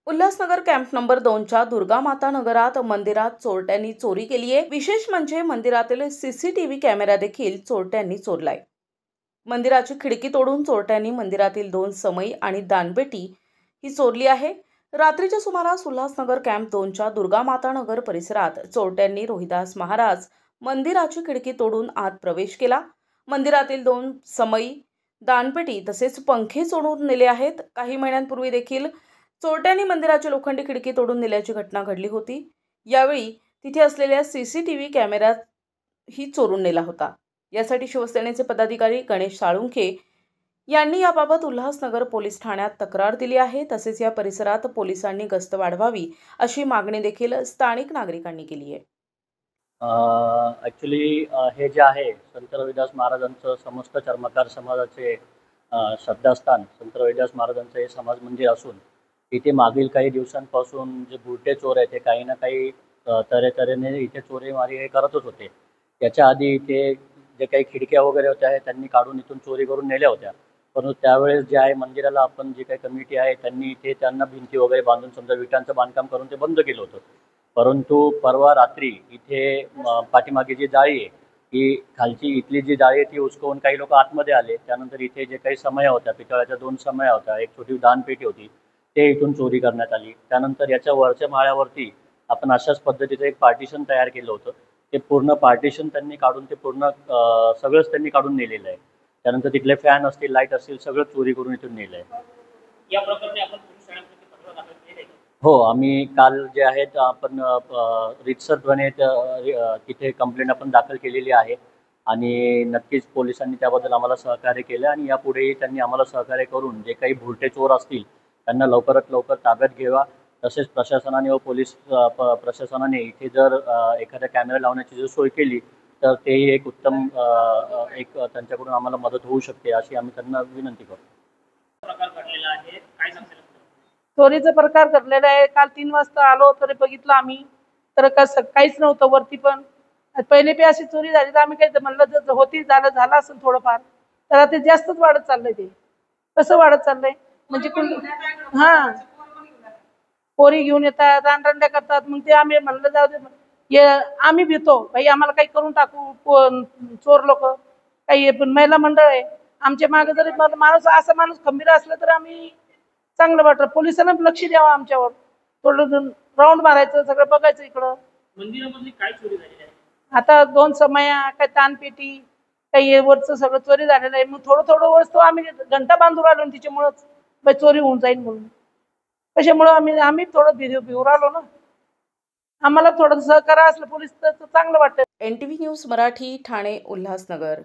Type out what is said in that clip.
Ulhasnagar camp number 2च्या Durga माता नगरात मंदिरात चोरट्यांनी चोरी केली आहे। विशेष म्हणजे मंदिरातील सीसीटीव्ही कॅमेरा देखील चोरट्यांनी चोरलाय। मंदिराची खिडकी तोडून चोरट्यांनी मंदिरातील 2 समई आणि दानपेटी ही चोरली आहे। रात्रीच्या सुमारास उल्हासनगर कॅम्प 2च्या दुर्गा माता नगर परिसरात चोरट्यांनी रोहिदास महाराज मंदिराची खिडकी तोडून आत प्रवेश केला। मंदिरातील 2 समई, दानपेटी तसेच पंखे चोरून नेले आहेत। काही महिन्यांपूर्वी देखील चोरट्यांनी मंदिराची लोखंडी खिडकी तोडून नेल्याची घटना घडली होती। यावेळी तिथे असलेल्या सीसीटीव्ही कॅमेऱ्यात ही चोरून नेला होता। यासाठी शिवसेनेचे पदाधिकारी गणेश साळुंखे यांनी याबाबत उल्हासनगर पोलीस ठाण्यात तक्रार दिली आहे। तसेच या परिसरात पोलिसांनी गस्त वाढवावी अशी मागणी देखील स्थानिक नागरिकांनी केली आहे। ॲक्च्युली हे जे आहे संत रविदास महाराजांचं समस्त चर्मकार समाजाचे श्रद्धास्थान संत रविदास महाराजांचं हे समाज मंदिर असून इथे मागील काही दिवसांपासून जे बुरटे चोर आहेत ते काही ना काही तऱ्हेने इथे चोरीमारी हे करतच होते। याच्या आधी इथे जे काही खिडक्या वगैरे होत्या त्यांनी काढून इथून चोरी करून नेल्या होत्या। परंतु त्यावेळेस जे आहे मंदिराला आपण जी काही कमिटी आहे त्यांनी इथे त्यांना भिंती वगैरे बांधून समजा विटांचं बांधकाम करून ते बंद केलं होतं। परंतु परवा रात्री इथे पाठीमागे जी जाळी आहे ही खालची इथली जी जाळी आहे ती उचकवून काही लोक आतमध्ये आले। त्यानंतर इथे जे काही समया होत्या पितळाच्या 2 समया होत्या, एक छोटी दानपेटी होती, ते इथून चोरी करण्यात आली। त्यानंतर याच्या वरच्या माळ्यावरती आपण अशाच पद्धतीचं एक पार्टिशन तयार केलं होतं। ते पूर्ण पार्टिशन त्यांनी काढून ते पूर्ण सगळंच त्यांनी काढून नेलेलं आहे। त्यानंतर तिथले फॅन असतील, लाईट असतील, सगळं चोरी करून इथून नेलं आहे। या प्रकरणी आपण पोलीस ठाण्यामध्ये तक्रार दाखल केली आहे? हो, आम्ही काल जे आहेत आपण रीतसरपणे तिथे कंप्लेंट आपण दाखल केलेली आहे आणि नक्कीच पोलिसांनी त्याबद्दल आम्हाला सहकार्य केलं आणि यापुढेही त्यांनी आम्हाला सहकार्य करून जे काही भुरटे चोर असतील त्यांना लवकरात लवकर ताब्यात घ्यावा। तसेच प्रशासनाने व पोलीस प्रशासनाने इथे जर एखादा कॅमेरा लावण्याची जर सोय केली तर तेही एक उत्तम एक त्यांच्याकडून आम्हाला मदत होऊ शकते अशी आम्ही त्यांना विनंती करतो। प्रकार घडलेला आहे, काय सांगता? चोरीचा प्रकार घडलेला आहे। काल 3 वाजता आलो तरी बघितलं आम्ही तर काहीच नव्हतं वरती। पण पहिले बी अशी चोरी झाली तर आम्ही काही म्हणलं जर होती झालं असेल थोडंफार, तर ते जास्तच वाढत चाललंय। ते कसं वाढत चाललंय म्हणजे पोरी घेऊन येतात, रानरंड्या करतात। मग ते आम्ही म्हणलं जाऊ दे, आम्ही भीतो भाई आम्हाला काही करून टाकू चोर लोक काही। पण महिला मंडळ आहे आमच्या मागे, जरी माणूस खंबीर असला तर आम्ही चांगलं वाटतं। पोलिसांना लक्ष द्यावं आमच्यावर, थोडं राऊंड मारायचं, सगळं बघायचं इकडं। मंदिरामध्ये काय चोरी झालेली आहे? आता 2 समया, काही तानपेटी, काही वरचं सगळं चोरी झालेलं आहे। मग थोडं वस्तू आम्ही घंटा बांधून राहिलो आणि तिच्यामुळेच चोरी होऊन जाईल म्हणून। त्याच्यामुळं आम्ही थोडं भिवून राहिलो ना। आम्हाला थोडं सहकार्य असलं पोलीस तर चांगलं वाटतं। NTV news Marathi, Thane, Ulhasnagar.